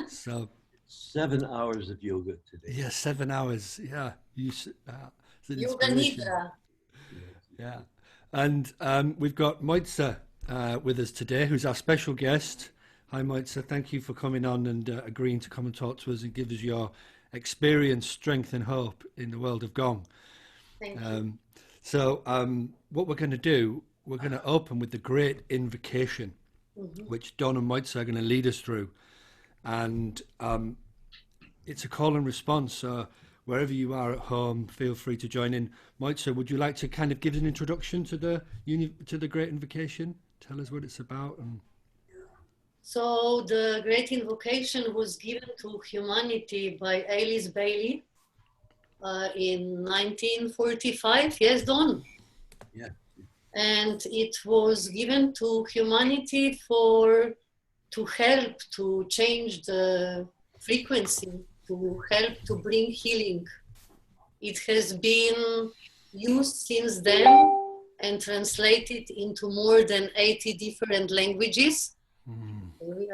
So 7 hours of yoga today. yeah, 7 hours. Yeah, it's an Yoga inspiration. Nidra. Yeah, and we've got Mojca with us today, who's our special guest. Hi, Mojca. Thank you for coming on and agreeing to come and talk to us and give us your experience, strength, and hope in the world of Gong. Thank you. Um, so, what we're going to do, we're going to open with the great invocation, Mhm. which Don and Mojca are going to lead us through. And it's a call and response. So wherever you are at home, feel free to join in. Mojca, would you like to kind of give an introduction to the Great Invocation? Tell us what it's about. And So the great invocation was given to humanity by Alice Bailey in 1945. Yes, Don? Yeah. And it was given to humanity to help to change the frequency, to help to bring healing. It has been used since then and translated into more than 80 different languages.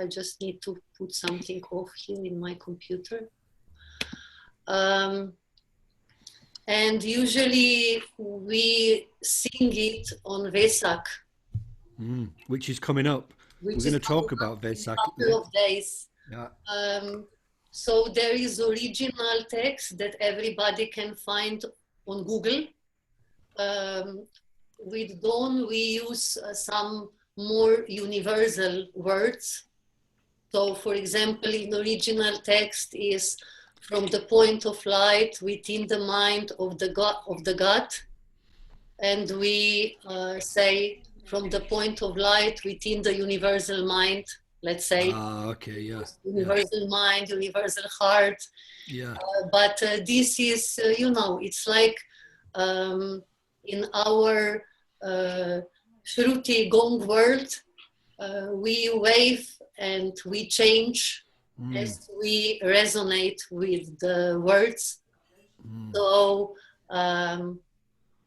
I just need to put something off here in my computer. And usually we sing it on Vesak, which is coming up. We're going to talk about in Vesak. a couple of days. Yeah. So there is original text that everybody can find on Google. With Dawn, we use some more universal words. So, for example, in original text is from the point of light within the mind of the God, and we say from the point of light within the universal mind. Let's say. Okay. Yeah. Universal mind, universal heart. Yeah. But this is, it's like in our Shruti Gong world, we wave and we change as we resonate with the words. So,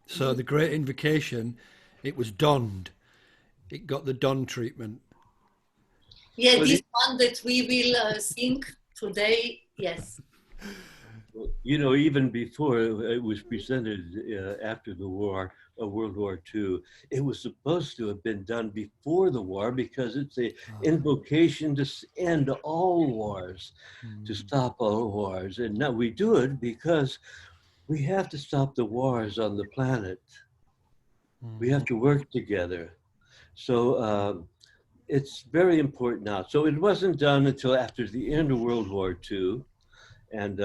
so the Great Invocation, it was donned. It got the Don treatment. Yeah, this one that we will sing today, yes. You know, even before it was presented after the war, World War II, it was supposed to have been done before the war because it's an invocation to end all wars, to stop all wars. And now we do it because we have to stop the wars on the planet. We have to work together. So it's very important now. So it wasn't done until after the end of World War II. And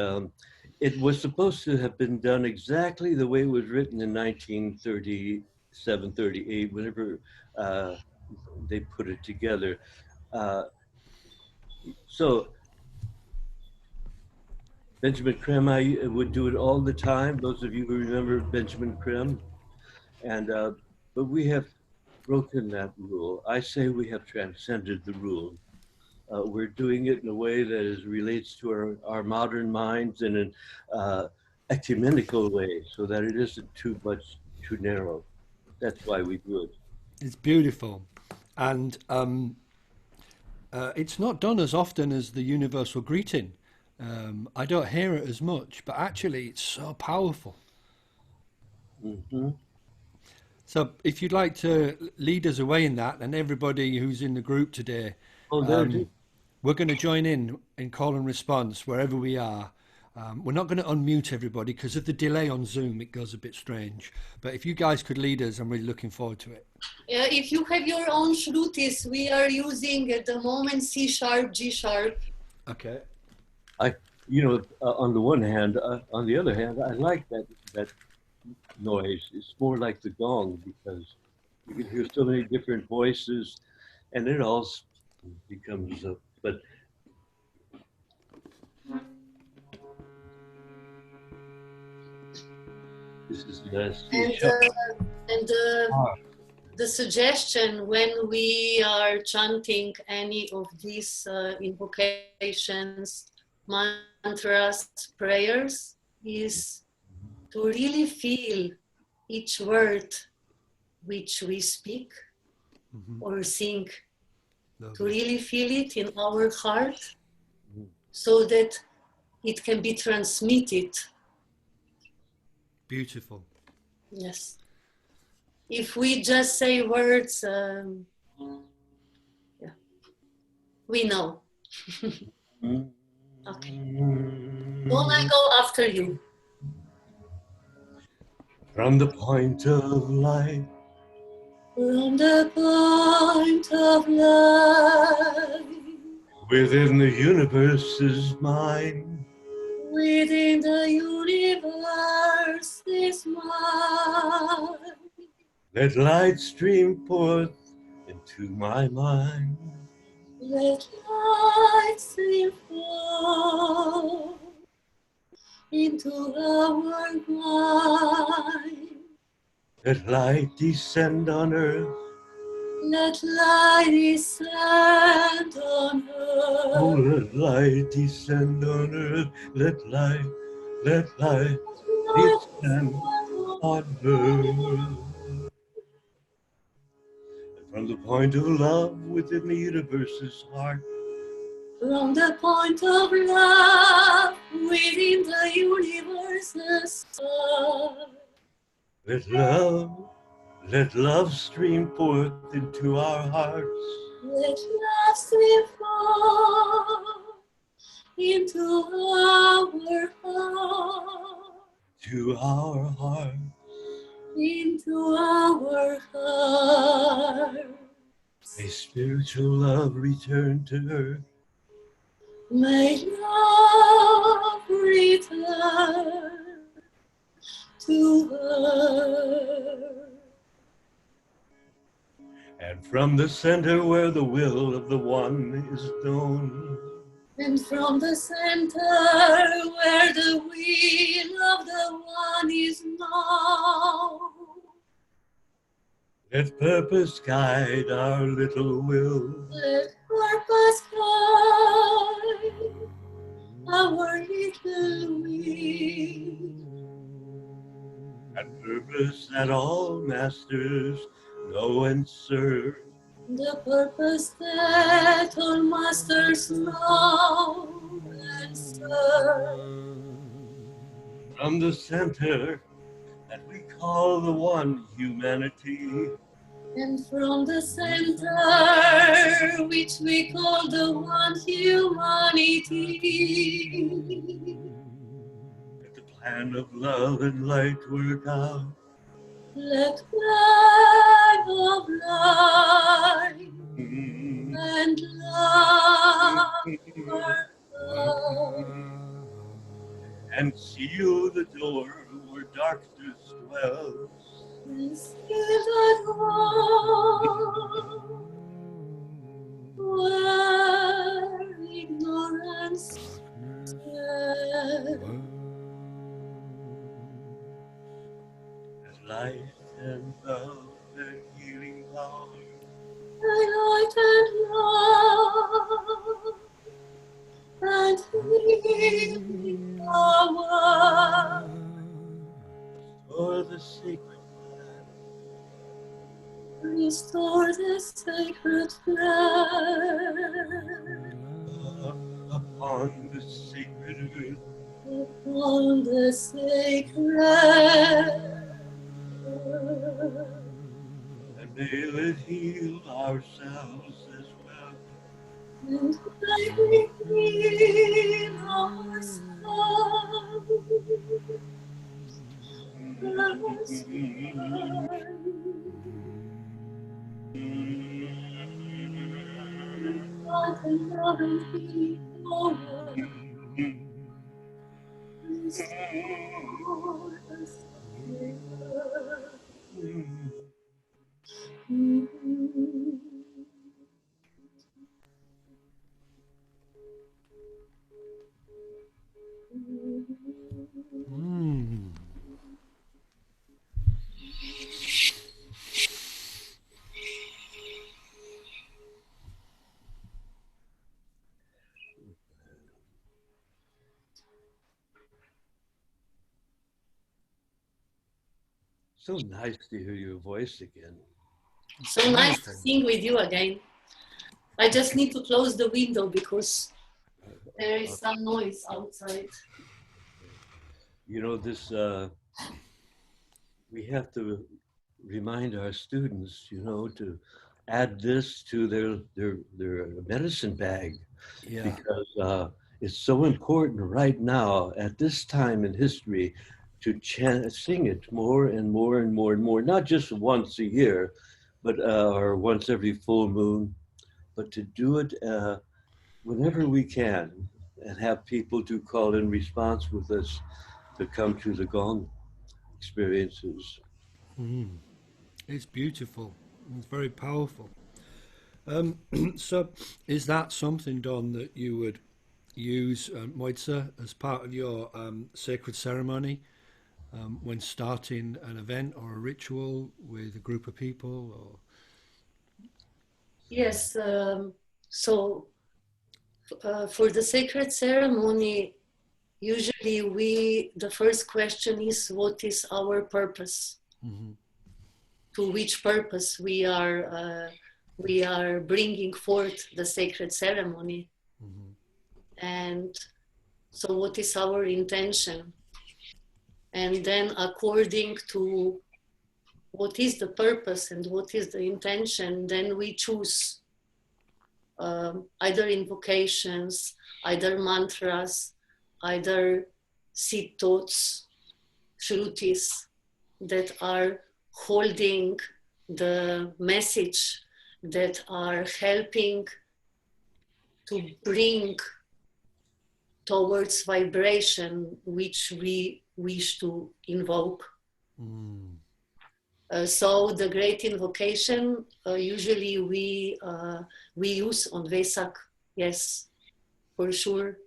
it was supposed to have been done exactly the way it was written in 1937, 38, whenever they put it together. So Benjamin Krem, I would do it all the time. Those of you who remember Benjamin Krem. And, but we have broken that rule. I say we have transcended the rule. We're doing it in a way that relates to our modern minds in an ecumenical way so that it isn't too narrow. That's why we do it. It's beautiful. And it's not done as often as the universal greeting. I don't hear it as much, but actually it's so powerful. Mm-hmm. So if you'd like to lead us away in that, and everybody who's in the group today, we're going to join in call and response wherever we are. We're not going to unmute everybody because of the delay on Zoom, it goes a bit strange. But if you guys could lead us, I'm really looking forward to it. If you have your own shrutis, we are using at the moment C sharp, G sharp. Okay. On the one hand, on the other hand, I like that noise. It's more like the gong because you can hear so many different voices, and it all becomes. But this is nice. And the suggestion when we are chanting any of these invocations, mantras, prayers, is to really feel each word which we speak or sing, to really feel it in our heart so that it can be transmitted. Beautiful. Yes. If we just say words, yeah, we know. Okay. Don't I go after you? From the point of light, from the point of light, within the universe's mind, within the universe is mine. let light stream forth into my mind. Let light stream forth into our mind. Let light descend on earth. Let light descend on earth. Oh, let light descend on earth. Let light descend on earth. And from the point of love within the universe's heart, from the point of love within the universe's heart, let love stream forth into our hearts. let love stream forth into our heart, To our heart. into our heart. May spiritual love return to earth. May love return to her. And from the center where the will of the one is known, And from the center where the will of the one is known, let purpose guide our little will. let purpose guide our little will. And purpose that all masters know and serve. The purpose that all masters know and serve. From the center that we call the one humanity, And from the center which we call the one humanity, let the plan of love and light work out. let light of light and love work out. And seal the door where darkness dwells. And seal the door where ignorance dwells. As light and love and healing power, Light and love and healing power, restore the sacred plan, restore the sacred plan upon the sacred earth. upon the sacred earth. And may it heal ourselves as well. And may we heal ourselves as God and love and healing power. Restore the sacred earth. So nice to hear your voice again. So nice to sing with you again. I just need to close the window because There is some noise outside. You know, this, we have to remind our students, you know, to add this to their medicine bag, Yeah. because it's so important right now at this time in history to sing it more and more and more and more, not just once a year, but or once every full moon, but to do it whenever we can, and have people to call in response with us to come to the Gong experiences. It's beautiful. It's very powerful. So, is that something, Don, that you would use Mojca as part of your sacred ceremony when starting an event or a ritual with a group of people? Or Yes. So for the sacred ceremony, usually the first question is, what is our purpose? mm-hmm. To which purpose we are bringing forth the sacred ceremony? Mm-hmm. And so what is our intention? And then according to what is the purpose and what is the intention, then we choose either invocations, either mantras, either seed thoughts, shrutis that are holding the message, that are helping to bring towards vibration which we wish to invoke. So the great invocation usually we use on Wesak, yes, for sure.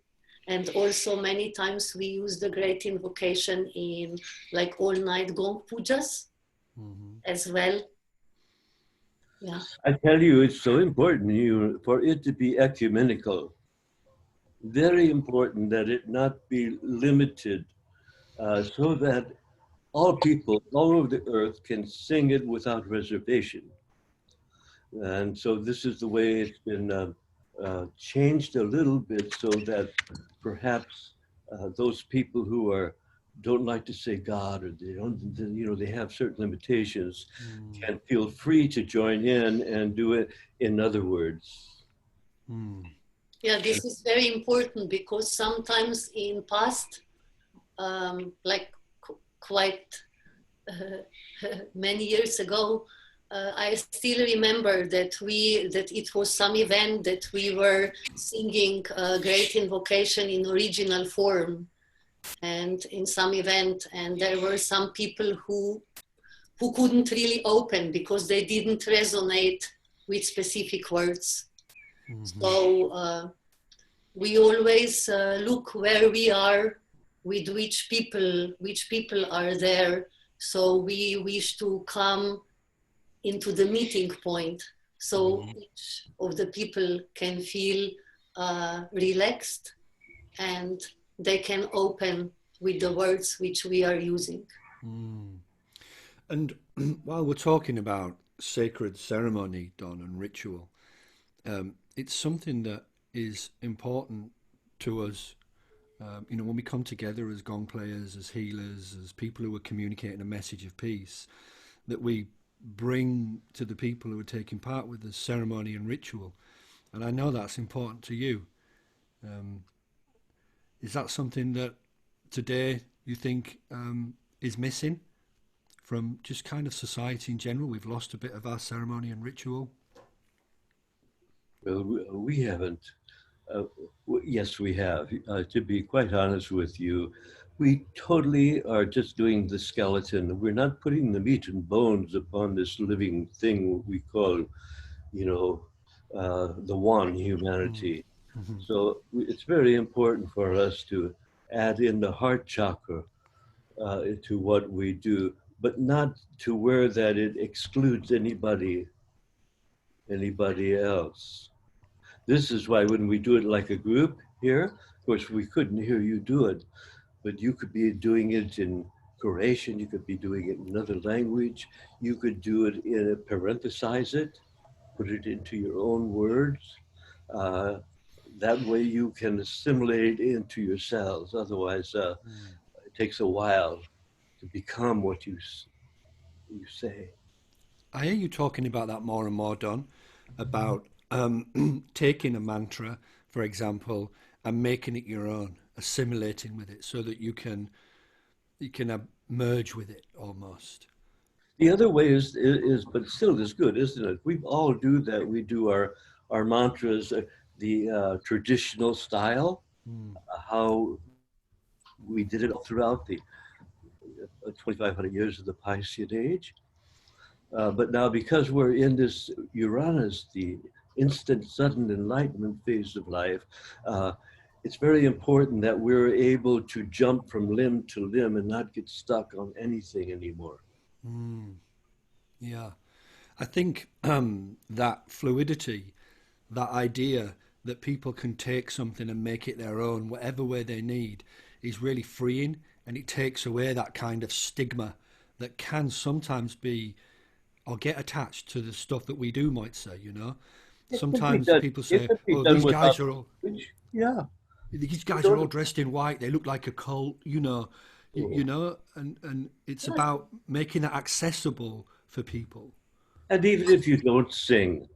And also many times we use the great invocation in like all night gong pujas as well. Yeah. I tell you, it's so important for it to be ecumenical. Very important that it not be limited, so that all people all over the earth can sing it without reservation. And so this is the way it's been changed a little bit, so that perhaps those people who don't like to say God, or they don't, you know, they have certain limitations, can feel free to join in and do it in other words. Yeah, this is very important, because sometimes in past, like quite many years ago, I still remember that it was some event that we were singing Great Invocation in original form, and in some event, and there were some people who couldn't really open because they didn't resonate with specific words. So we always look where we are, with which people are there. So we wish to come into the meeting point, so each of the people can feel relaxed, and they can open with the words which we are using. And while we're talking about sacred ceremony, Don, and ritual, it's something that is important to us. You know, when we come together as gong players, as healers, as people who are communicating a message of peace, that we bring to the people who are taking part with the ceremony and ritual. And I know that's important to you. Is that something that today you think is missing from just kind of society in general? We've lost a bit of our ceremony and ritual. Well, we haven't. Yes, we have. To be quite honest with you, we totally are just doing the skeleton. We're not putting the meat and bones upon this living thing we call, you know, the one humanity. So it's very important for us to add in the heart chakra to what we do, but not to where that it excludes anybody else. This is why when we do it like a group here, of course, we couldn't hear you do it, but you could be doing it in Croatian, you could be doing it in another language, you could do it parenthesize it, put it into your own words. that way you can assimilate into your cells. Otherwise, it takes a while to become what you say. I hear you talking about that more and more, Don, about taking a mantra, for example, and making it your own, assimilating with it, so that you can merge with it almost. The other way is but still is good, isn't it? We all do that. We do our mantras, the traditional style, Mm. how we did it all throughout the 2,500 years of the Piscean Age. But now, because we're in this Uranus, the instant, sudden enlightenment phase of life, it's very important that we're able to jump from limb to limb and not get stuck on anything anymore. Mm. Yeah. I think that fluidity, that idea that people can take something and make it their own, whatever way they need, is really freeing, and it takes away that kind of stigma that can sometimes be or get attached to the stuff that we do, might say, you know. It could be Sometimes done. people It say, could be oh, done these without guys are all language. Yeah. these You guys are all don't. dressed in white, they look like a cult, you know, you know, and it's about making that accessible for people. And even if you don't sing,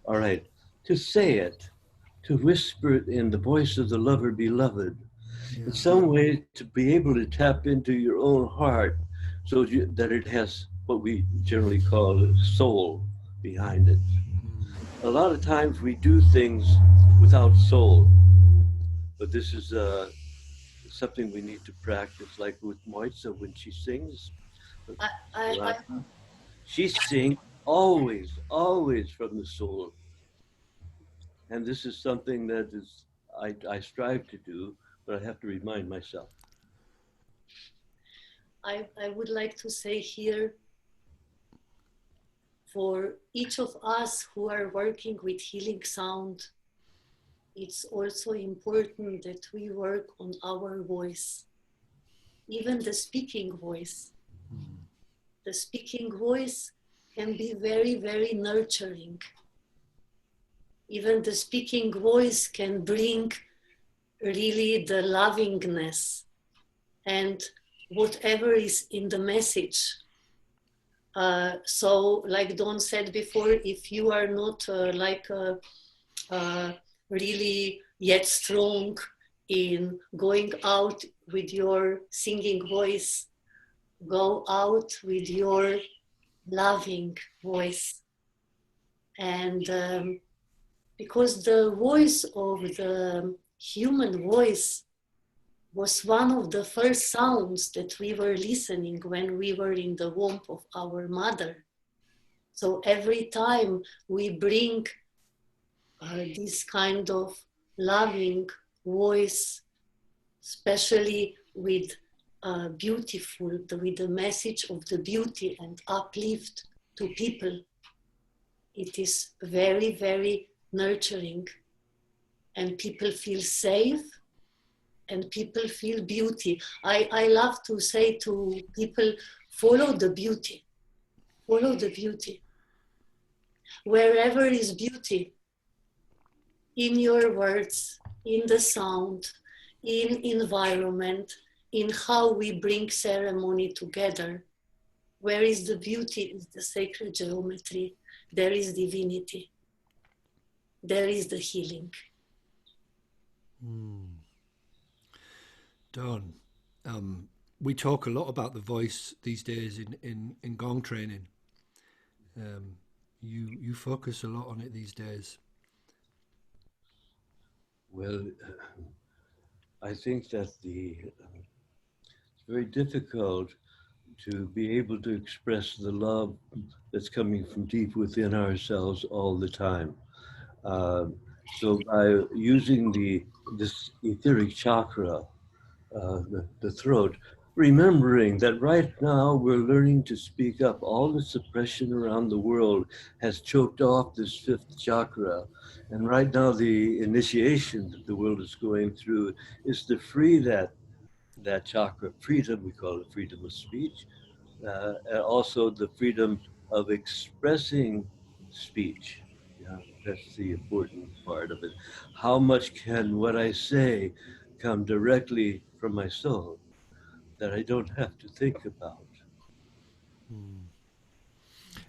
all right, to say it, to whisper it in the voice of the lover beloved, in Yeah. some way to be able to tap into your own heart so that it has what we generally call soul behind it. A lot of times we do things without soul, but this is something we need to practice, like with Mojca when she sings. I, I, She sings always, always from the soul. And this is something that I strive to do, but I have to remind myself. I would like to say here, for each of us who are working with healing sound, it's also important that we work on our voice, even the speaking voice. The speaking voice can be very, very nurturing. Even the speaking voice can bring really the lovingness and whatever is in the message. So like Don said before, if you are not really yet strong in going out with your singing voice, go out with your loving voice. And because the voice of the human voice was one of the first sounds that we were listening when we were in the womb of our mother. So every time we bring this kind of loving voice, especially with with the message of the beauty and uplift to people, it is very, very nurturing, and people feel safe and people feel beauty. I love to say to people, follow the beauty, follow the beauty. Wherever is beauty, in your words, in the sound, in environment, in how we bring ceremony together, where is the beauty is the sacred geometry, there is divinity, there is the healing. Don, we talk a lot about the voice these days in gong training. You focus a lot on it these days. Well, I think that it's very difficult to be able to express the love that's coming from deep within ourselves all the time. Uh, so by using this etheric chakra, the throat, remembering that right now we're learning to speak up. All the suppression around the world has choked off this fifth chakra. And right now the initiation that the world is going through is to free that chakra. Freedom, we call it freedom of speech, and also the freedom of expressing speech. Yeah, that's the important part of it. How much can what I say come directly from my soul that I don't have to think about?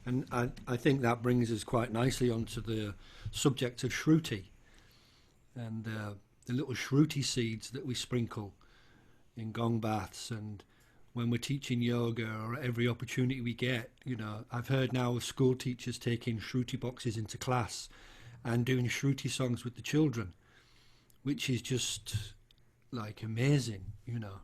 And I think that brings us quite nicely onto the subject of shruti and the little shruti seeds that we sprinkle in gong baths and when we're teaching yoga or every opportunity we get. You know, I've heard now of school teachers taking shruti boxes into class and doing shruti songs with the children, which is just like amazing, you know.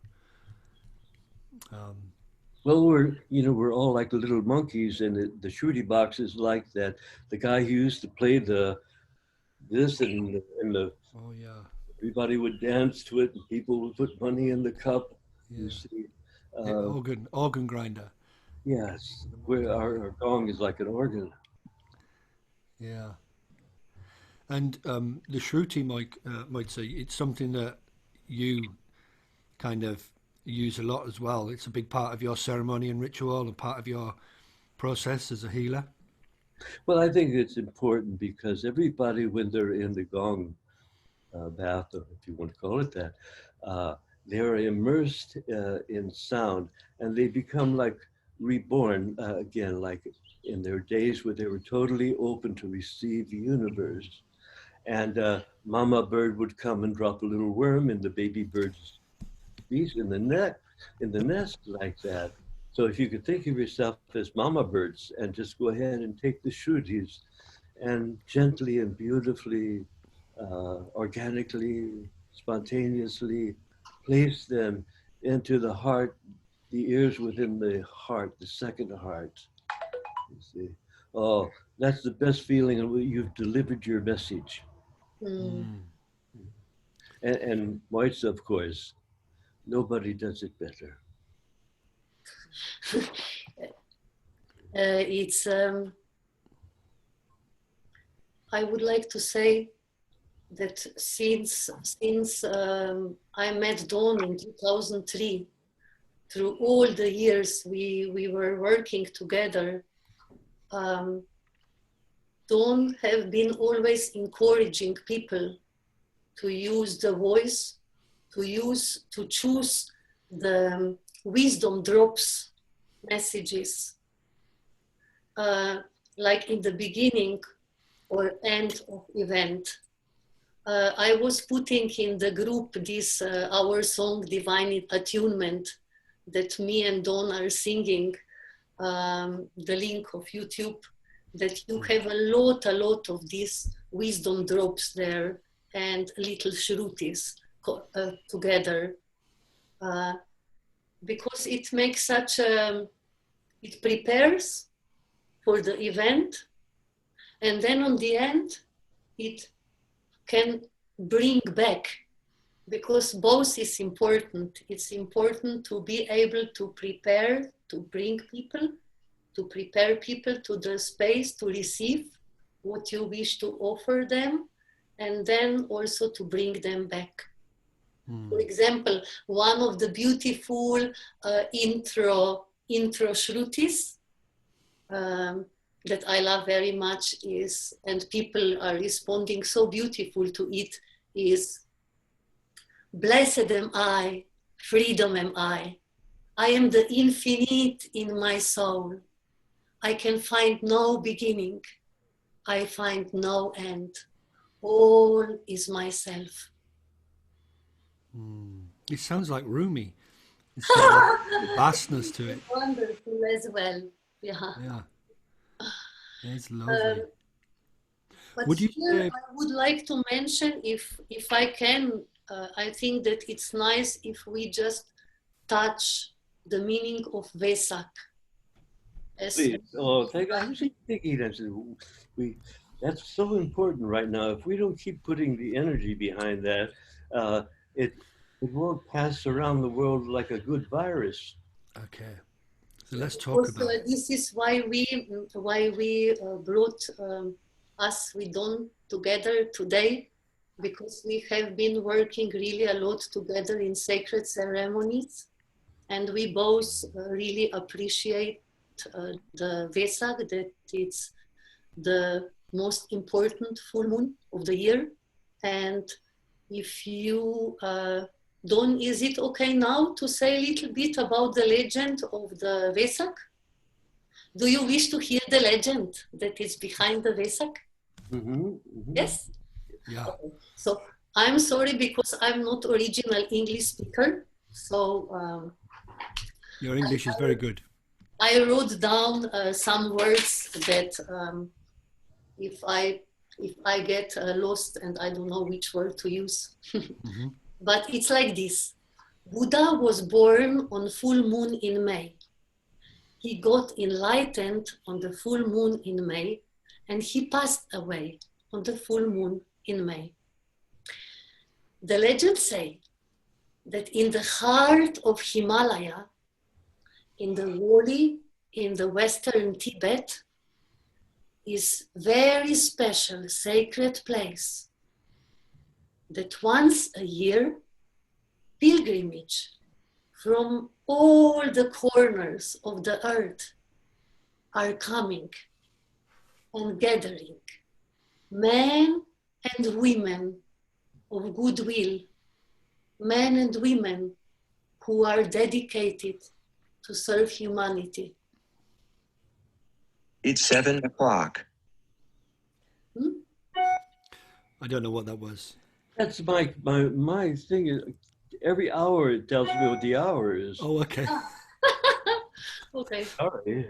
Well, we're all like little monkeys, and the shruti box is like that. The guy who used to play this and the Oh yeah, everybody would dance to it, and people would put money in the cup. You yeah. see, The uh, organ grinder. yes, where our gong is like an organ. Yeah. And the shruti, Mike, might say it's something that you kind of use a lot as well. It's a big part of your ceremony and ritual and part of your process as a healer. Well, I think it's important because everybody, when they're in the gong bath, or if you want to call it that, uh, they're immersed in sound, and they become like reborn again, like in their days where they were totally open to receive the universe. And mama bird would come and drop a little worm in the baby bird's beak in the nest like that. So if you could think of yourself as mama birds and just go ahead and take the shrutis and gently and beautifully, organically, spontaneously place them into the heart, the ears within the heart, the second heart. You see, oh, that's the best feeling, and you've delivered your message. Mm. And Moitz, of course, nobody does it better. It's I would like to say that since I met Don in 2003, through all the years we were working together, Don have been always encouraging people to use the voice, to choose the wisdom drops messages, like in the beginning or end of event. I was putting in the group this our song Divine Attunement that me and Don are singing, the link of YouTube, that you have a lot of these wisdom drops there and little shrutis together, because it makes such a, it prepares for the event, and then on the end it can bring back, because both is important. It's important to be able to prepare, to bring people, to prepare people to the space to receive what you wish to offer them, and then also to bring them back. For example, one of the beautiful intro shrutis that I love very much is, and people are responding so beautiful to it, is blessed am I, freedom am I am the infinite in my soul. I can find no beginning, I find no end. All is myself. It sounds like Rumi. It's got a vastness to it. Wonderful as well. Yeah. Yeah, it's lovely. But Would you here say, I would like to mention, if I can, I think that it's nice if we just touch the meaning of Wesak. Please. Oh, I was thinking that's so important right now. If we don't keep putting the energy behind that, uh, it won't pass around the world like a good virus. okay, so let's talk Also, about it. this is why we brought us with Don together today, because we have been working really a lot together in sacred ceremonies, and we both really appreciate the Vesak, that it's the most important full moon of the year. And if you don't, is it okay now to say a little bit about the legend of the Wesak? Do you wish to hear the legend that is behind the Wesak? Mm-hmm, mm-hmm. Yes? Yeah. Okay. So I'm sorry because I'm not original English speaker. So Your English is very good. I wrote down some words that if I get lost and I don't know which word to use. Mm-hmm. But it's like this. Buddha was born on full moon in May. He got enlightened on the full moon in May, and he passed away on the full moon in May. The legends say that in the heart of Himalaya, in the valley in the western Tibet, is very special sacred place that once a year pilgrimage from all the corners of the earth are coming and gathering, men and women of goodwill, men and women who are dedicated to serve humanity. It's 7 o'clock. I don't know what that was. That's my thing. Is every hour it tells me what the hour is. Oh, okay. Okay. Sorry.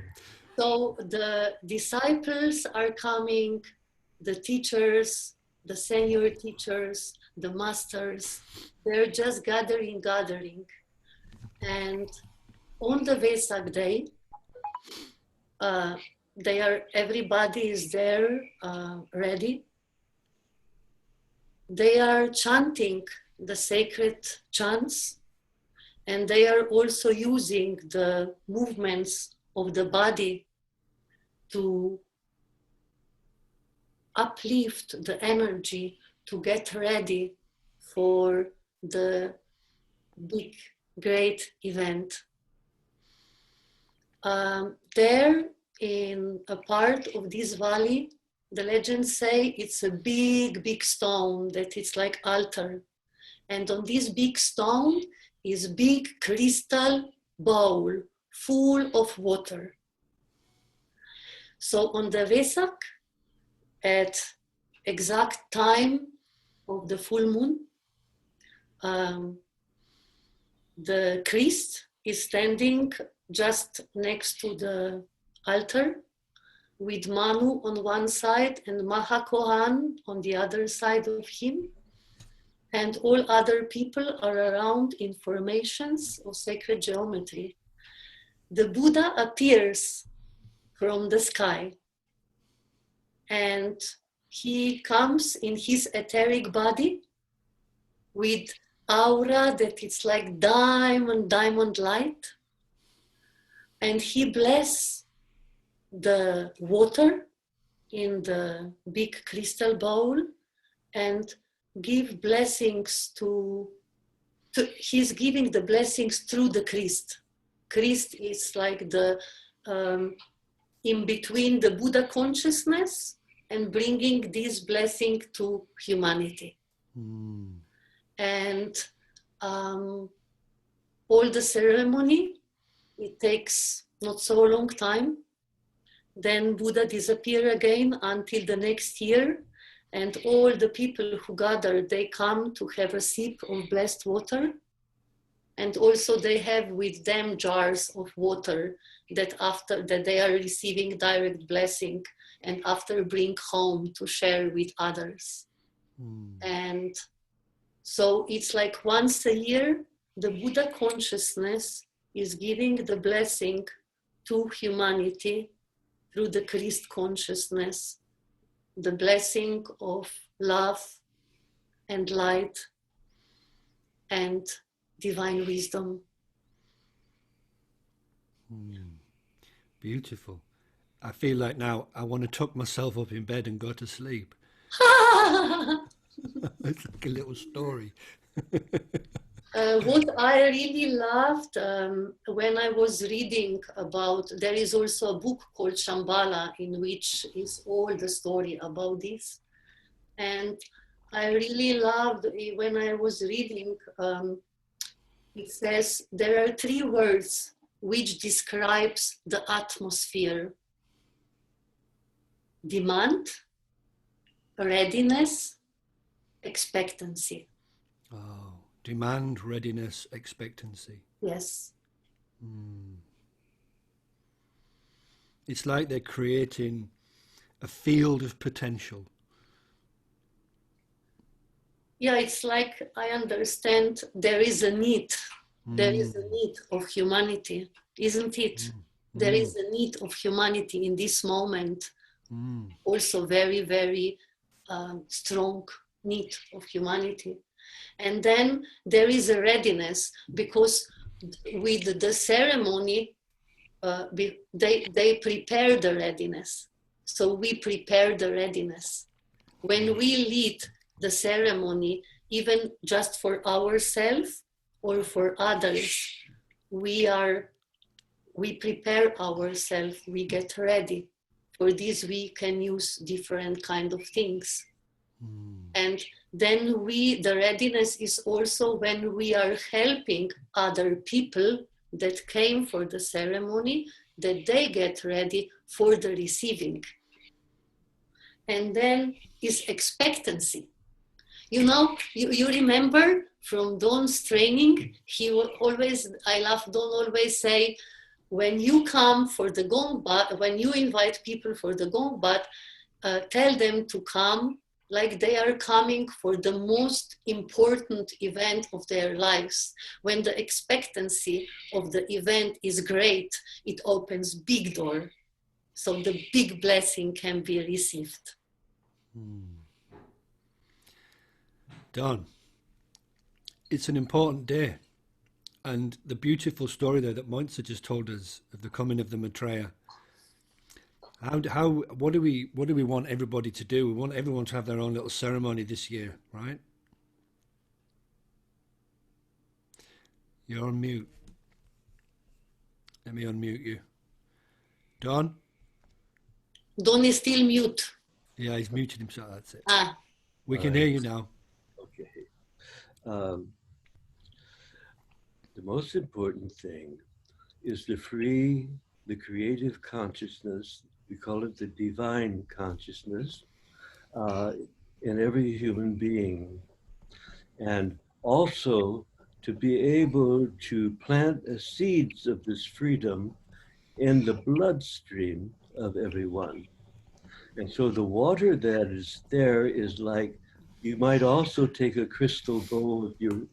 So the disciples are coming, the teachers, the senior teachers, the masters, they're just gathering. And on the Wesak day, everybody is there ready. They are chanting the sacred chants, and they are also using the movements of the body to uplift the energy to get ready for the big, great event. There, in a part of this valley, the legends say it's a big stone that it's like altar. And on this big stone is big crystal bowl full of water. So on the Wesak, at exact time of the full moon, the priest is standing just next to the altar with Manu on one side and Mahakohan on the other side of him. And all other people are around in formations of sacred geometry. The Buddha appears from the sky, and he comes in his etheric body with aura that it's like diamond light, and he blesses the water in the big crystal bowl and give blessings he's giving the blessings through the Christ. Christ is like the in between the Buddha consciousness and bringing this blessing to humanity. And all the ceremony, it takes not so long time. Then Buddha disappear again until the next year, and all the people who gather, they come to have a sip of blessed water. And also they have with them jars of water that after that they are receiving direct blessing and after bring home to share with others. And so it's like once a year, the Buddha consciousness is giving the blessing to humanity through the Christ consciousness, the blessing of love and light and divine wisdom. Beautiful. I feel like now I want to tuck myself up in bed and go to sleep. It's like a little story. What I really loved when I was reading about, there is also a book called Shambhala in which is all the story about this. And I really loved when I was reading, it says there are 3 words which describes the atmosphere: demand, readiness, expectancy. Oh, demand, readiness, expectancy. Yes. It's like they're creating a field of potential. Yeah, it's like I understand there is a need. There is a need of humanity, isn't it? There is a need of humanity in this moment. Also very, very strong need of humanity. And then there is a readiness, because with the ceremony, they prepare the readiness. So we prepare the readiness. When we lead the ceremony, even just for ourselves or for others, we prepare ourselves, we get ready. For this, we can use different kind of things. And then the readiness is also when we are helping other people that came for the ceremony, that they get ready for the receiving. And then is expectancy. You know, you remember from Don's training, I love Don always say, when you come for the Gong Bath, when you invite people for the Gong Bath, tell them to come like they are coming for the most important event of their lives. When the expectancy of the event is great, it opens big door. So the big blessing can be received. Don, it's an important day. And the beautiful story there that Mojca just told us of the coming of the Maitreya. What do we want everybody to do? We want everyone to have their own little ceremony this year, right? You're on mute. Let me unmute you. Don? Don is still mute. Yeah, he's muted himself. That's it. We All can right. hear you now. Okay. The most important thing is to free the creative consciousness, we call it the divine consciousness, in every human being. And also to be able to plant seeds of this freedom in the bloodstream of everyone. And so the water that is there is like, you might also take a crystal bowl if you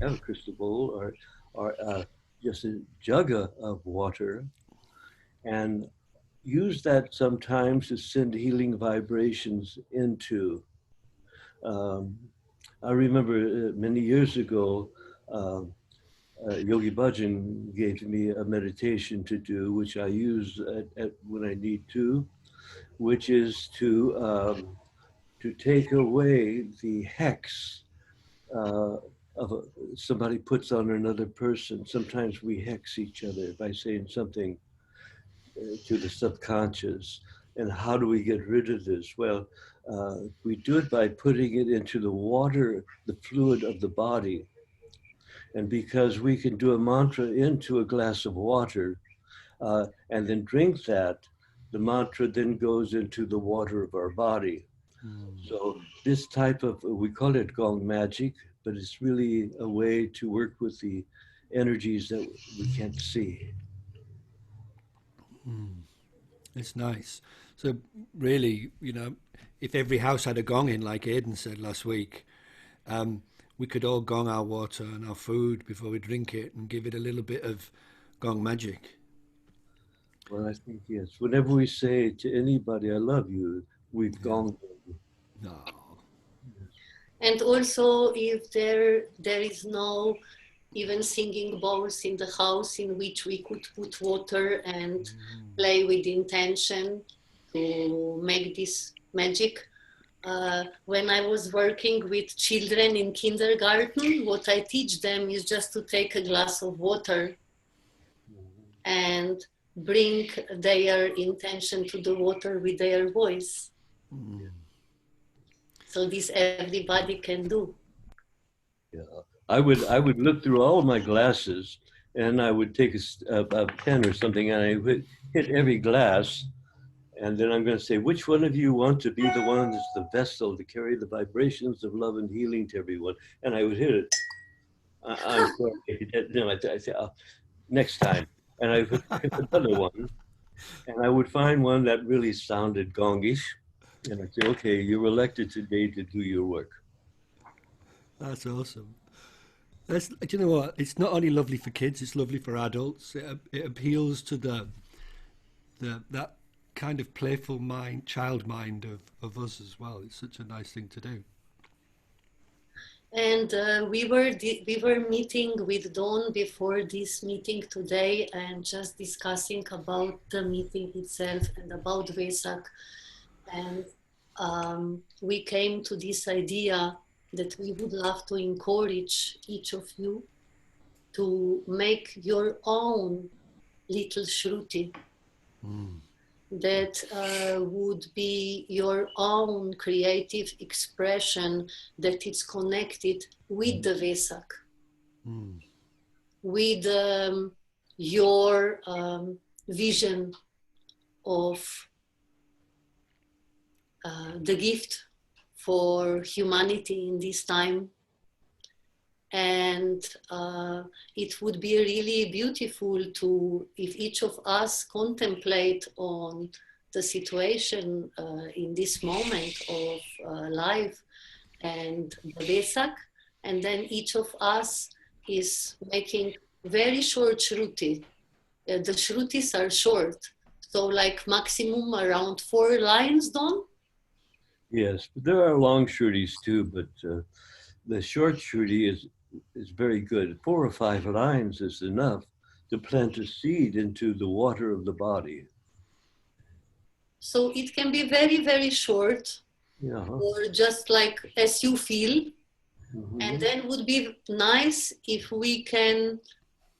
have a crystal bowl, or just a jug of water, and use that sometimes to send healing vibrations into. I remember many years ago, Yogi Bhajan gave me a meditation to do, which I use when I need to, which is to take away the hex somebody puts on another person. Sometimes we hex each other by saying something to the subconscious. And how do we get rid of this? Well, we do it by putting it into the water, the fluid of the body. And because we can do a mantra into a glass of water and then drink that, the mantra then goes into the water of our body. So this type of, we call it Gong magic, but it's really a way to work with the energies that we can't see. It's nice. So really, you know, if every house had a gong in, like Aidan said last week, we could all gong our water and our food before we drink it and give it a little bit of gong magic. Well, I think, yes. Whenever we say to anybody, I love you, we've gonged them. No. And also, if there is no even singing bowls in the house in which we could put water and play with intention to make this magic, when I was working with children in kindergarten, what I teach them is just to take a glass of water and bring their intention to the water with their voice. So this everybody can do. Yeah, I would look through all of my glasses, and I would take a pen or something, and I would hit every glass, and then I'm going to say, which one of you want to be the one that's the vessel to carry the vibrations of love and healing to everyone? And I would hit it. I'm sorry. No, I say, next time. And I would pick another one, and I would find one that really sounded gongish, and I'd say, okay, you're elected today to do your work. That's awesome. Do you know what? It's not only lovely for kids; it's lovely for adults. It appeals to that kind of playful mind, child mind of us as well. It's such a nice thing to do. And we were meeting with Don before this meeting today, and just discussing about the meeting itself and about Wesak. And we came to this idea that we would love to encourage each of you to make your own little shruti. That would be your own creative expression that is connected with the Wesak, with your vision of the gift for humanity in this time. And it would be really beautiful if each of us contemplate on the situation in this moment of life and the Wesak, and then each of us is making very short shruti. The shrutis are short, so like maximum around 4 lines, Don? Yes, but there are long shrutis too, but the short shruti is very good. 4 or 5 lines is enough to plant a seed into the water of the body. So it can be very, very short, or just like as you feel. And then would be nice if we can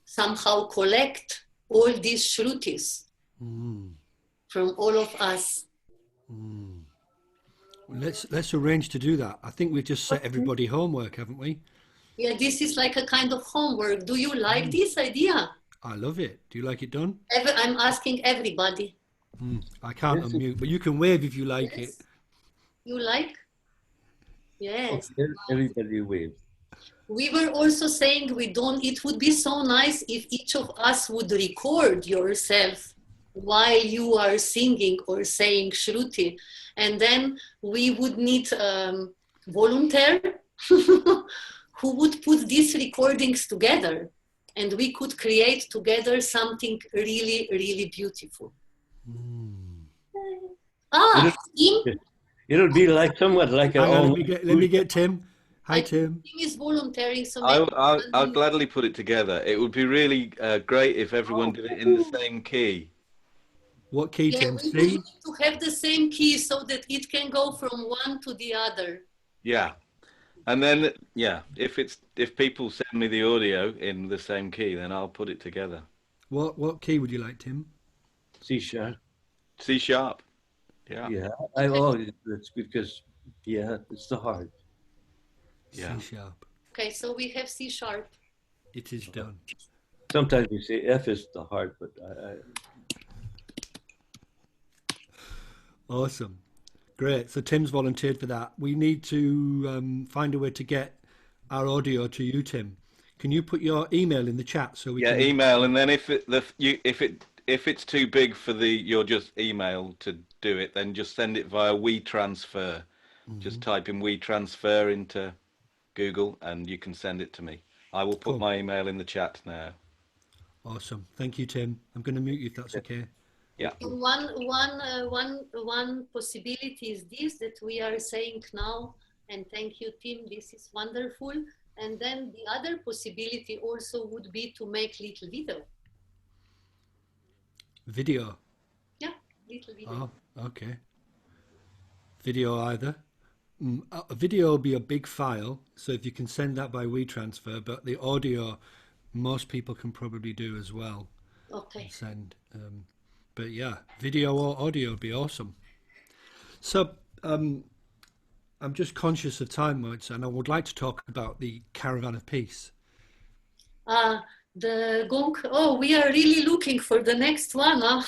somehow collect all these shrutis from all of us. Well, let's arrange to do that. I think we've just set everybody homework, haven't we? Yeah, this is like a kind of homework. Do you like this idea? I love it. Do you like it done? I'm asking everybody. I can't unmute, but you can wave if you like it. You like? Yes. Okay, everybody wave. We were also saying it would be so nice if each of us would record yourself while you are singing or saying shruti. And then we would need volunteer who would put these recordings together, and we could create together something really, really beautiful. It'll be like somewhat like let me get Tim. Hi, Tim. Tim is volunteering, so I'll gladly put it together. It would be really great if everyone did it in the same key. What key, Tim? We need to have the same key so that it can go from one to the other. Yeah. And then, if people send me the audio in the same key, then I'll put it together. What key would you like, Tim? C sharp. C sharp. Yeah. Yeah. It's because, it's the heart. Yeah. C sharp. Okay, so we have C sharp. It is done. Sometimes we say F is the heart, but Awesome. Great. So Tim's volunteered for that. We need to find a way to get our audio to you, Tim. Can you put your email in the chat so we can... email, and then if it's too big for your just email to do it, then just send it via WeTransfer. Just type in WeTransfer into Google and you can send it to me. I will put my email in the chat now. Awesome. Thank you, Tim. I'm going to mute you if that's okay. Yeah. One possibility is this that we are saying now, and thank you, Tim, this is wonderful. And then the other possibility also would be to make little video. Video? Yeah, little video. Oh, okay. Video either. a video will be a big file, so if you can send that by WeTransfer, but the audio, most people can probably do as well. Okay. Send. But yeah, video or audio would be awesome. So I'm just conscious of time, Mojca, and I would like to talk about the Caravan of Peace. The Gong. Oh, we are really looking for the next one, huh?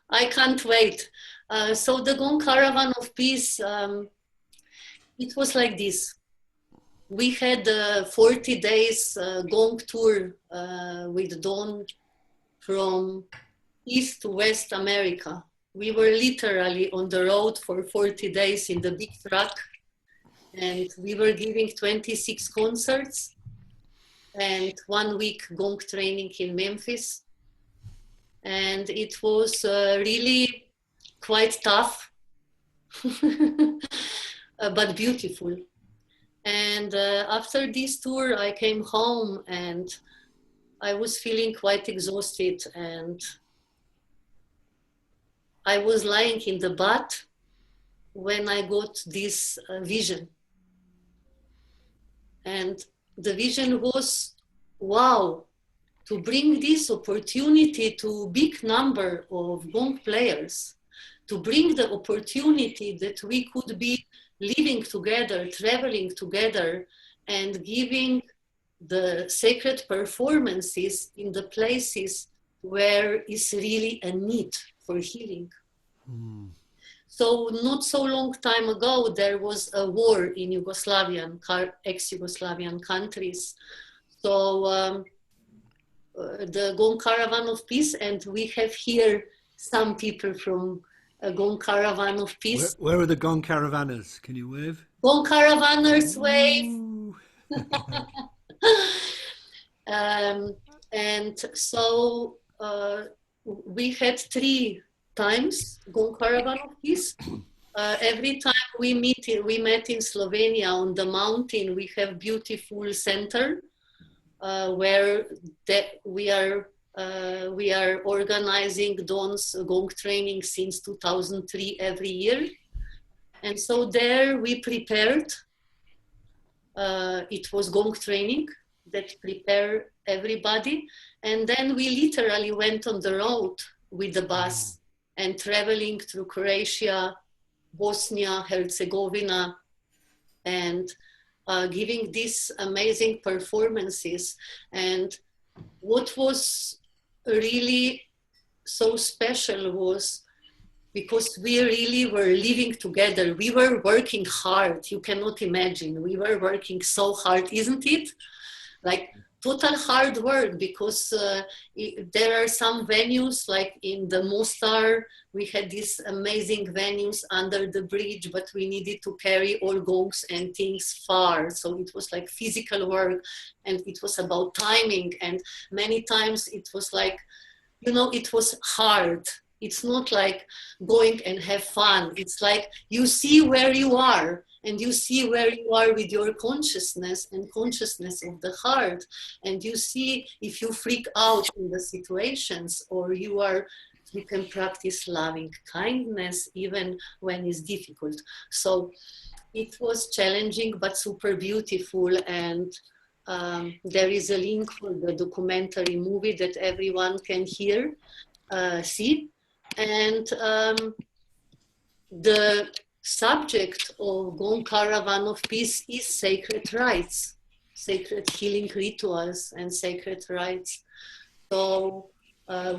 I can't wait. So the Gong Caravan of Peace, it was like this. We had 40 days Gong tour with Don from East to West America. We were literally on the road for 40 days in the big truck, and we were giving 26 concerts and 1 week Gong training in Memphis. And it was really quite tough, but beautiful. And after this tour, I came home and I was feeling quite exhausted, and I was lying in the bath when I got this vision. And the vision was, wow, to bring this opportunity to big number of Gong players, to bring the opportunity that we could be living together, traveling together, and giving the sacred performances in the places where is really a need for healing. So not so long time ago, there was a war in Yugoslavian, ex-Yugoslavian countries. So the Gong Caravan of Peace, and we have here some people from a Gong Caravan of Peace. Where are the Gong Caravanners? Can you wave? Gong Caravanners wave. And so we had 3 times Gong Caravan of Peace. Every time we met in Slovenia on the mountain. We have beautiful center where we are organizing Don's Gong training since 2003 every year. And so there we prepared, it was Gong training that prepared everybody. And then we literally went on the road with the bus and traveling through Croatia, Bosnia, Herzegovina, and giving these amazing performances. And what was really so special was because we really were living together. We were working hard. You cannot imagine. We were working so hard, isn't it? Like total hard work, because there are some venues like in the Mostar, we had these amazing venues under the bridge, but we needed to carry all gongs and things far. So it was like physical work, and it was about timing. And many times it was like, you know, it was hard. It's not like going and have fun. It's like you see where you are, and you see where you are with your consciousness and consciousness of the heart. And you see if you freak out in the situations, or you can practice loving kindness even when it's difficult. So it was challenging, but super beautiful. And there is a link for the documentary movie that everyone can see. And the subject of Gong Caravan of Peace is sacred rites, sacred healing rituals and sacred rites. So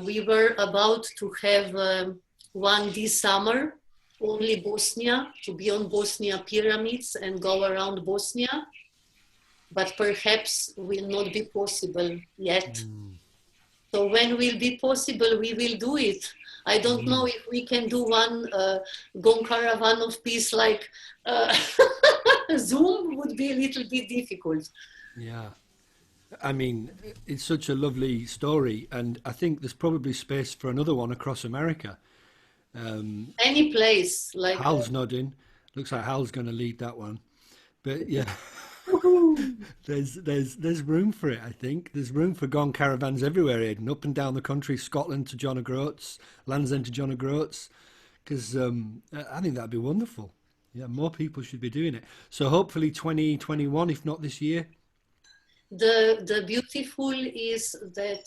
we were about to have one this summer, only Bosnia, to be on Bosnia pyramids and go around Bosnia, but perhaps will not be possible yet. So when will be possible, we will do it. I don't know if we can do one Gong Caravan of Peace like Zoom would be a little bit difficult. Yeah. I mean, it's such a lovely story, and I think there's probably space for another one across America. Any place. Like Hal's nodding. Looks like Hal's going to lead that one. But yeah. There's room for it. I think there's room for Gong caravans everywhere, Aidan, up and down the country, Scotland to John O'Groats, Land's End to John O'Groats, because I think that'd be wonderful. Yeah, more people should be doing it. So hopefully 2021, if not this year. The beautiful is that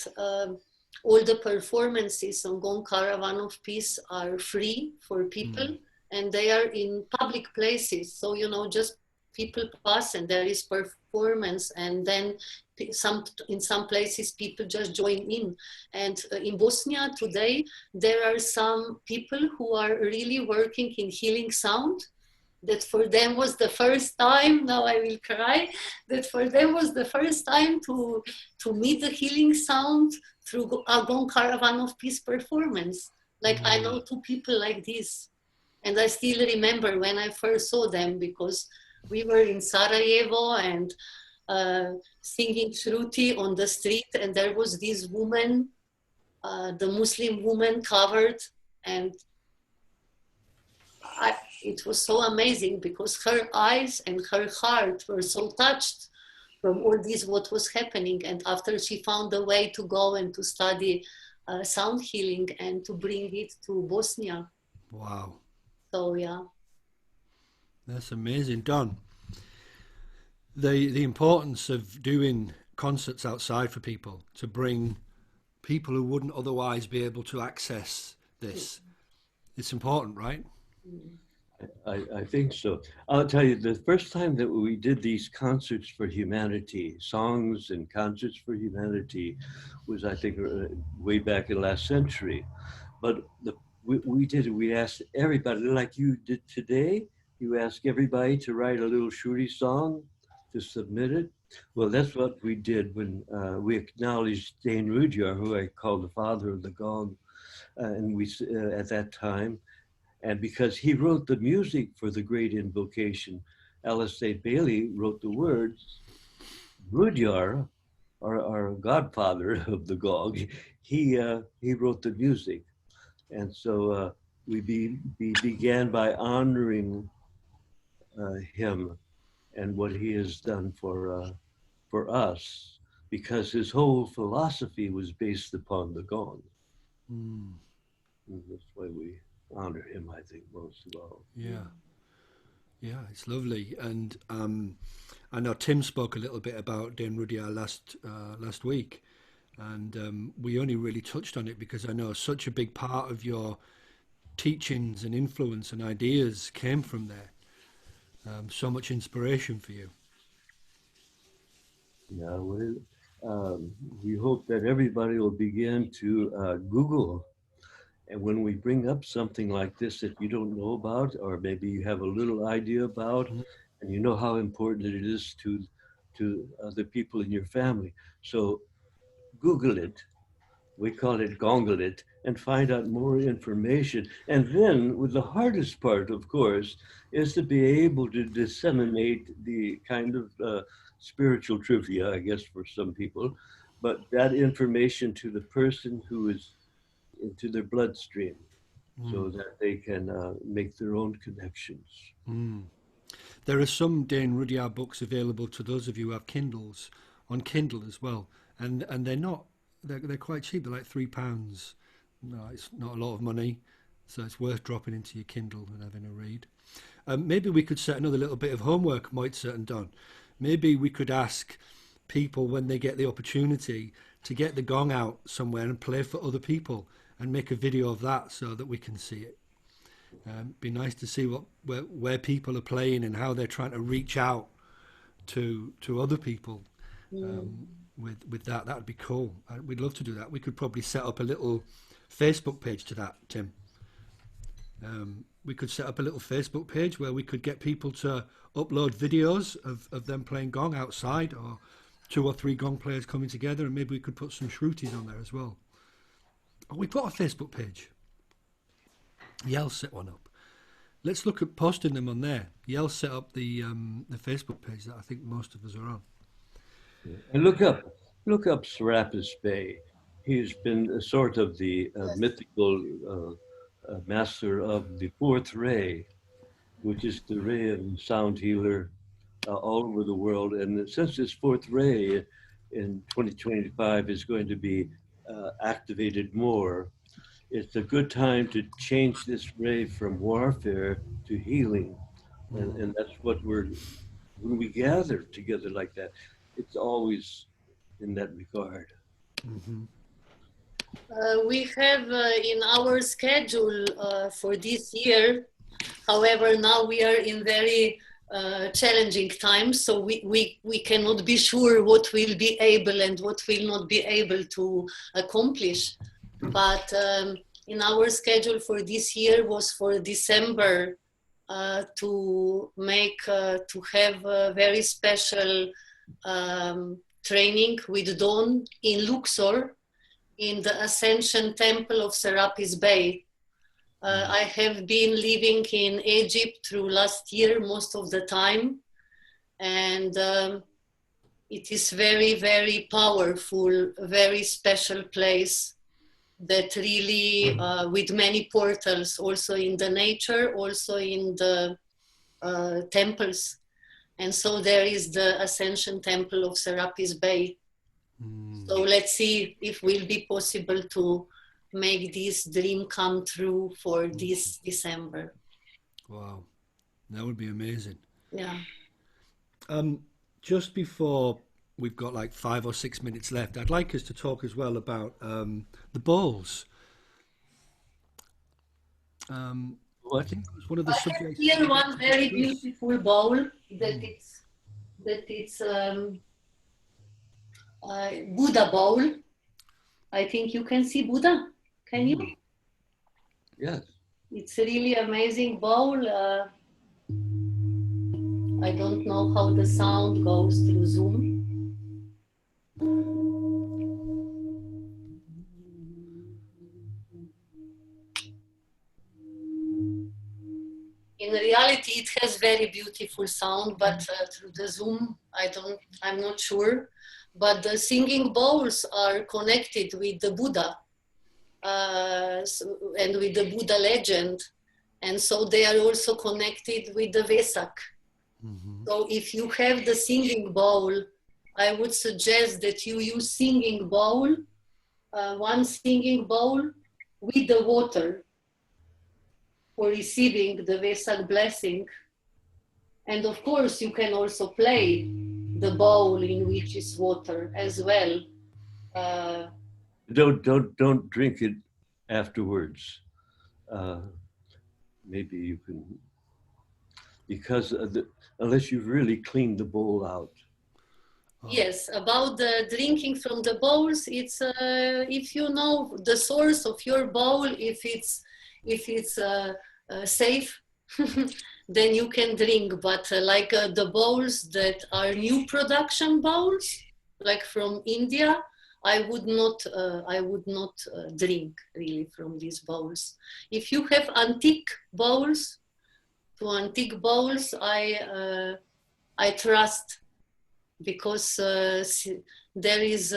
all the performances on Gong Caravan of Peace are free for people, and they are in public places. So, you know, just people pass and there is performance, and then in some places people just join in. And in Bosnia today, there are some people who are really working in healing sound. That for them was the first time, now I will cry, that for them was the first time to meet the healing sound through a Gong Caravan of Peace performance. Like I know two people like this. And I still remember when I first saw them, because we were in Sarajevo and singing Shruti on the street, and there was this woman, the Muslim woman covered, and it was so amazing because her eyes and her heart were so touched from all this, what was happening. And after she found a way to go and to study sound healing and to bring it to Bosnia. Wow. So, yeah. That's amazing. Don, the importance of doing concerts outside for people, to bring people who wouldn't otherwise be able to access this. It's important, right? I think so. I'll tell you, the first time that we did these concerts for humanity, songs and concerts for humanity, was, I think, way back in last century. But we asked everybody, like you did today, you ask everybody to write a little Shruti song to submit it. Well, that's what we did when we acknowledged Dane Rudyard, who I called the father of the gong, and we at that time. And because he wrote the music for the Great Invocation, Alistair Bailey wrote the words. Rudyard, our godfather of the gong, he wrote the music. And so we began by honoring him and what he has done for us, because his whole philosophy was based upon the gong. And that's why we honor him, I think, most of all. Yeah, it's lovely. And I know Tim spoke a little bit about Dane Rudyard last week, and we only really touched on it because I know such a big part of your teachings and influence and ideas came from there. So much inspiration for you. Yeah, we hope that everybody will begin to Google. And when we bring up something like this that you don't know about, or maybe you have a little idea about, and you know how important it is to other people in your family. So Google it. We call it Gongle it, and find out more information. And then with the hardest part, of course, is to be able to disseminate the kind of spiritual trivia, I guess, for some people, but that information to the person who is into their bloodstream, so that they can make their own connections. There are some Dane Rudyard books available to those of you who have Kindles, on Kindle as well, and they're quite cheap. They're like £3. No, it's not a lot of money, so it's worth dropping into your Kindle and having a read. Maybe we could set another little bit of homework, Mojca and Don. Maybe we could ask people when they get the opportunity to get the gong out somewhere and play for other people, and make a video of that so that we can see it. Be nice to see where people are playing and how they're trying to reach out to other people with that. That'd be cool. We'd love to do that. We could probably set up a little Facebook page to that, Tim. We could set up a little Facebook page where we could get people to upload videos of them playing gong outside, or 2 or 3 gong players coming together, and maybe we could put some shrutis on there as well. We put a Facebook page. Yell set one up. Let's look at posting them on there. Yell set up the Facebook page that I think most of us are on. And look up Serapis Bey. He's been a sort of the mythical master of the 4th ray, which is the ray of sound healer all over the world. And since this 4th ray in 2025 is going to be activated more, it's a good time to change this ray from warfare to healing, And that's what when we gather together like that, it's always in that regard. We have in our schedule for this year, however, now we are in very challenging times, so we cannot be sure what we'll be able and what will not be able to accomplish. But in our schedule for this year was for December to have a very special training with Don in Luxor, in the Ascension Temple of Serapis Bay. I have been living in Egypt through last year most of the time, and it is very, very powerful, a very special place that really, with many portals, also in the nature, also in the temples. And so there is the Ascension Temple of Serapis Bay. So let's see if it will be possible to make this dream come true for this December. Wow, that would be amazing. Yeah. Just before we've got like 5 or 6 minutes left, I'd like us to talk as well about the bowls. I think it was one of the subjects. Here one very beautiful bowl that it's Buddha bowl. I think you can see Buddha. Can you? Yes. It's a really amazing bowl. I don't know how the sound goes through Zoom. In reality, it has very beautiful sound, but through the Zoom, I'm not sure. But the singing bowls are connected with the Buddha and with the Buddha legend. And so they are also connected with the Wesak. So if you have the singing bowl, I would suggest that you use singing bowl, one singing bowl with the water for receiving the Wesak blessing. And of course, you can also play the bowl in which is water as well. Don't drink it afterwards. Maybe you can, because unless you've really cleaned the bowl out. Yes, about the drinking from the bowls, it's if you know the source of your bowl, if it's safe, then you can drink. But like the bowls that are new production bowls, like from India, I would not drink really from these bowls. If you have antique bowls, I trust, because there is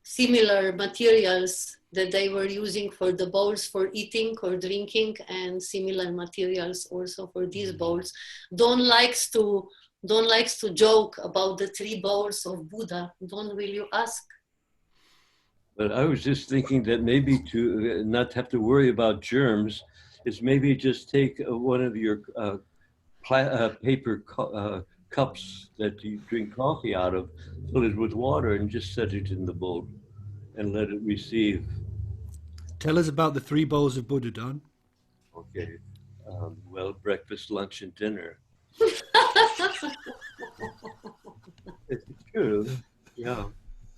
similar materials that they were using for the bowls for eating or drinking, and similar materials also for these bowls. Don likes to joke about the 3 bowls of Buddha. Don, will you ask? But I was just thinking that maybe to not have to worry about germs, is maybe just take one of your paper cups that you drink coffee out of, fill it with water, and just set it in the bowl and let it receive. Tell us about the 3 bowls of Buddha, Don. Okay. Well, breakfast, lunch, and dinner. It's true. Yeah.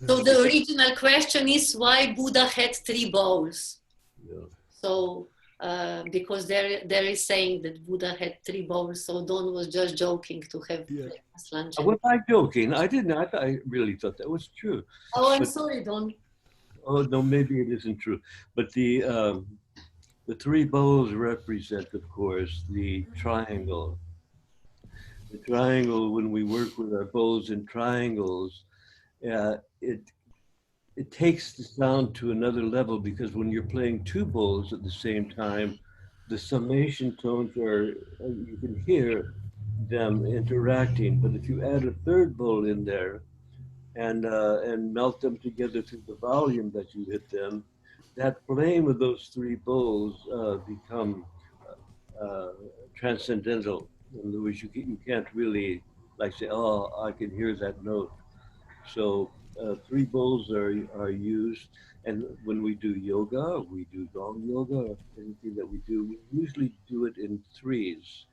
So the original question is why Buddha had 3 bowls. Yeah. So because there is saying that Buddha had 3 bowls, so Don was just joking to have breakfast, lunch. Was I joking? I didn't. I really thought that was true. Oh, I'm sorry, Don. Oh no, maybe it isn't true. But the 3 bowls represent, of course, the triangle. The triangle. When we work with our bowls in triangles, it takes the sound to another level, because when you're playing 2 bowls at the same time, the summation tones you can hear them interacting. But if you add a 3rd bowl in there and melt them together to the volume that you hit them, that flame of those 3 bowls become transcendental. In other words, you can't really like say, oh, I can hear that note. So three bowls are used, and when we do yoga, we do gong yoga, or anything that we do, we usually do it in threes.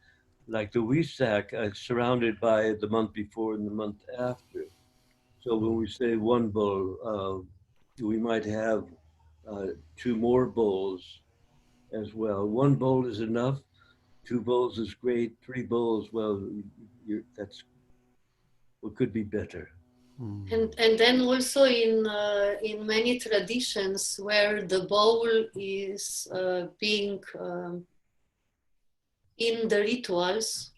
Like the Wesak, surrounded by the month before and the month after. So when we say one bowl, we might have two more bowls as well. One bowl is enough. Two bowls is great. Three bowls, well, that's what could be better. And then also in many traditions where the bowl is being in the rituals,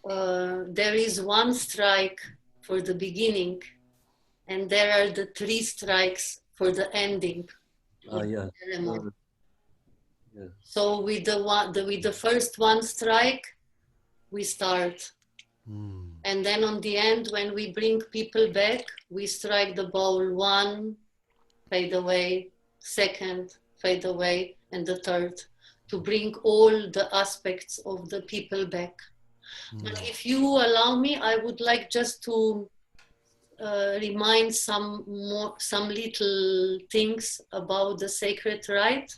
there is one strike for the beginning, and there are the three strikes for the ending of Yeah. the ceremony. Yeah. So with the first one strike, we start. And then on the end, when we bring people back, we strike the bowl one, fade away, second, fade away, and the third, to bring all the aspects of the people back. But if you allow me, I would like just to remind some little things about the sacred rite,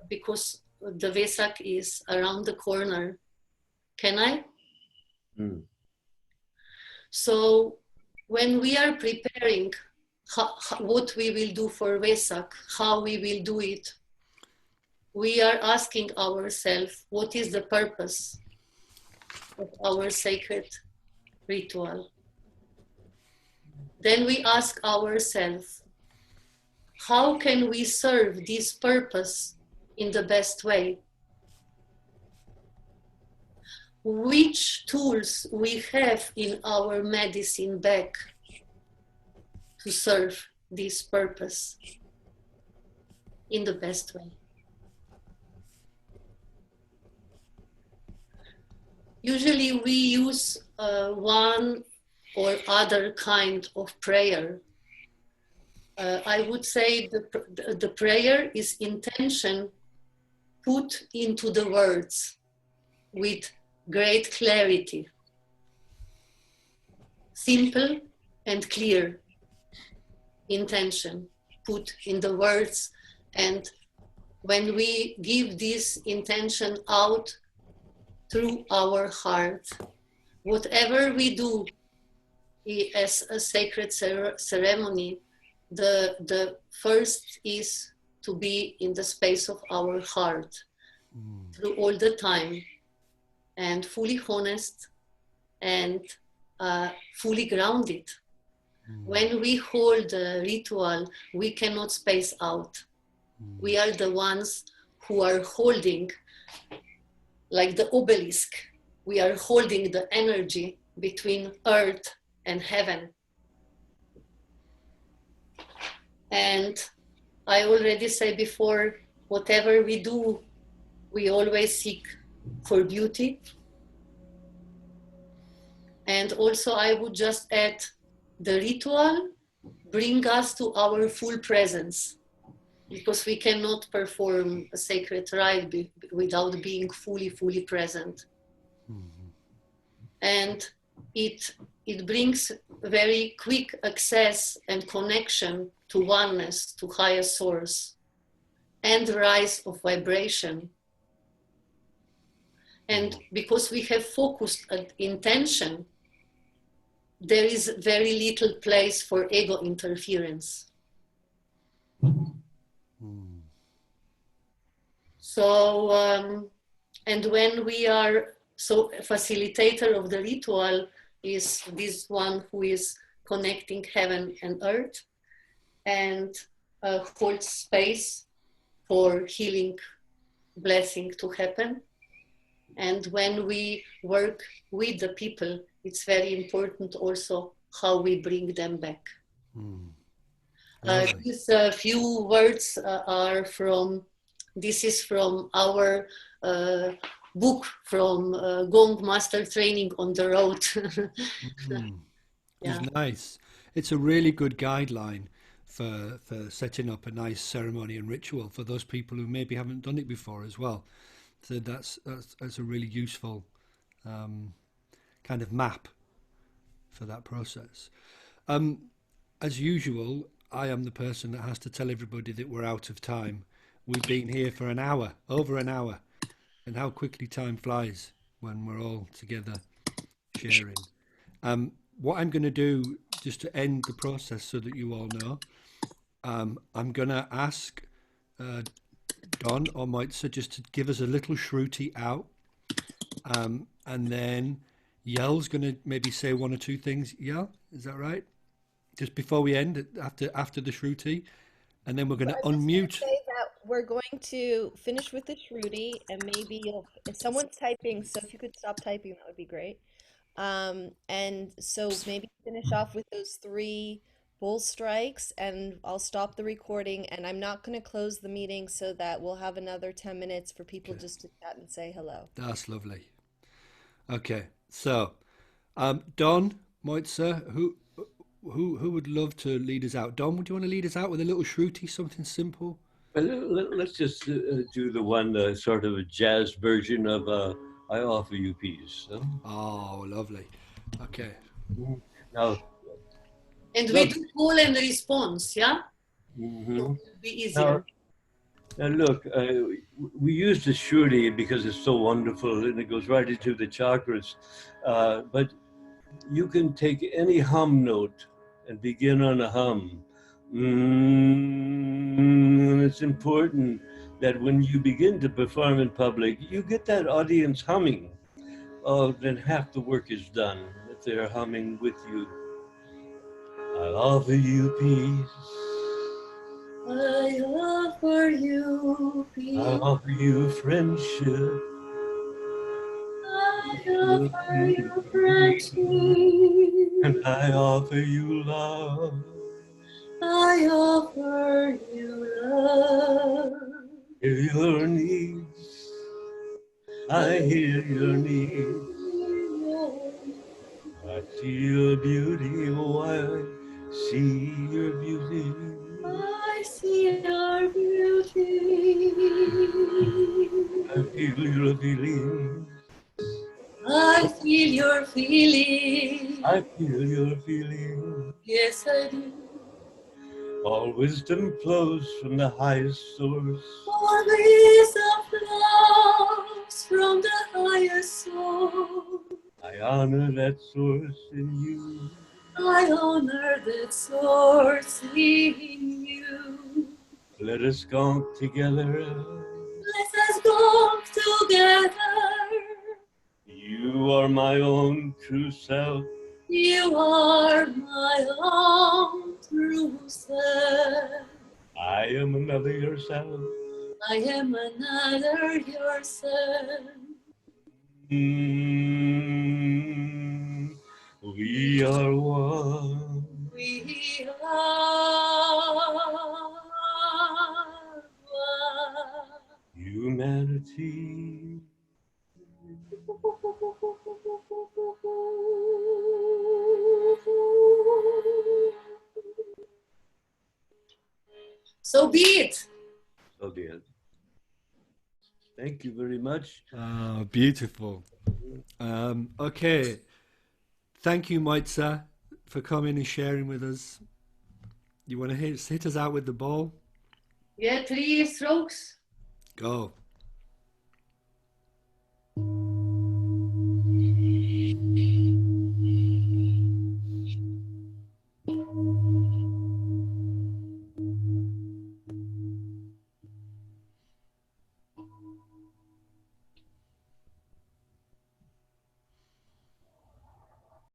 because the Vesak is around the corner. Can I? So when we are preparing what we will do for Vesak, how we will do it, we are asking ourselves, what is the purpose of our sacred ritual? Then we ask ourselves, how can we serve this purpose in the best way? Which tools we have in our medicine bag to serve this purpose in the best way? Usually we use one or other kind of prayer. I would say the prayer is intention put into the words with great clarity. Simple and clear intention put in the words, and when we give this intention out through our heart, whatever we do as a sacred ceremony, the first is to be in the space of our heart through all the time, and fully honest and fully grounded. When we hold the ritual, we cannot space out. We are the ones who are holding, like the obelisk, we are holding the energy between earth and heaven. And I already said before, whatever we do, we always seek for beauty. And also I would just add, the ritual bring us to our full presence, because we cannot perform a sacred rite without being fully present. And it brings very quick access and connection to oneness, to higher source, and rise of vibration. And because we have focused intention, there is very little place for ego interference. So, and when we are, so a facilitator of the ritual is this one who is connecting heaven and earth and holds space for healing, blessing to happen. And when we work with the people, it's very important also how we bring them back. These few words are from, this is from our book from Gong Master Training on the Road. Yeah. It's nice. It's a really good guideline for setting up a nice ceremony and ritual for those people who maybe haven't done it before as well. So that's a really useful kind of map for that process. As usual, I am the person that has to tell everybody that we're out of time. We've been here for an hour, over an hour, and how quickly time flies when we're all together sharing. What I'm going to do, just to end the process so that you all know, I'm going to ask Don or Mojca just to give us a little shruti out, and then Yel's going to maybe say one or two things. Yel, is that right? Just before we end, after the shruti, and then we're going to unmute. Say that we're going to finish with the shruti, and maybe if someone's typing, so if you could stop typing, that would be great. And so maybe finish off with those 3 bull strikes, and I'll stop the recording, and I'm not going to close the meeting so that we'll have another 10 minutes for people just to chat and say hello. That's lovely. Okay, so Don, Mojca, who would love to lead us out? Don, would you want to lead us out with a little shruti, something simple? Let's just do the one sort of a jazz version of I Offer You Peace. Huh? Oh, lovely. Okay. Now, And we do call and response, yeah? Mm-hmm. So it'll be easier. Now look, we use the shruti because it's so wonderful and it goes right into the chakras. But you can take any hum note and begin on a hum. And it's important that when you begin to perform in public, you get that audience humming. Oh, then half the work is done if they're humming with you. I'll offer you peace. I offer you peace. I'll offer you friendship. I offer you friendship. And I offer you love. I offer you love. Hear your needs. I hear your needs. I see your beauty. Oh, I see your beauty. I see your beauty. I feel your feelings. I feel your feeling. I feel your feelings. Yes, I do. All wisdom flows from the highest source. All wisdom flows from the highest source. I honor that source in you. I honor that source in you. Let us gong together. Let us go together. You are my own true self. You are my own true self. I am another yourself. I am another yourself. We are one. We are one. Humanity. So be it. So dear. Thank you very much. Oh, beautiful. Okay. Thank you, Mojca, for coming and sharing with us. You want to hit us out with the ball? Yeah, 3 strokes. Go.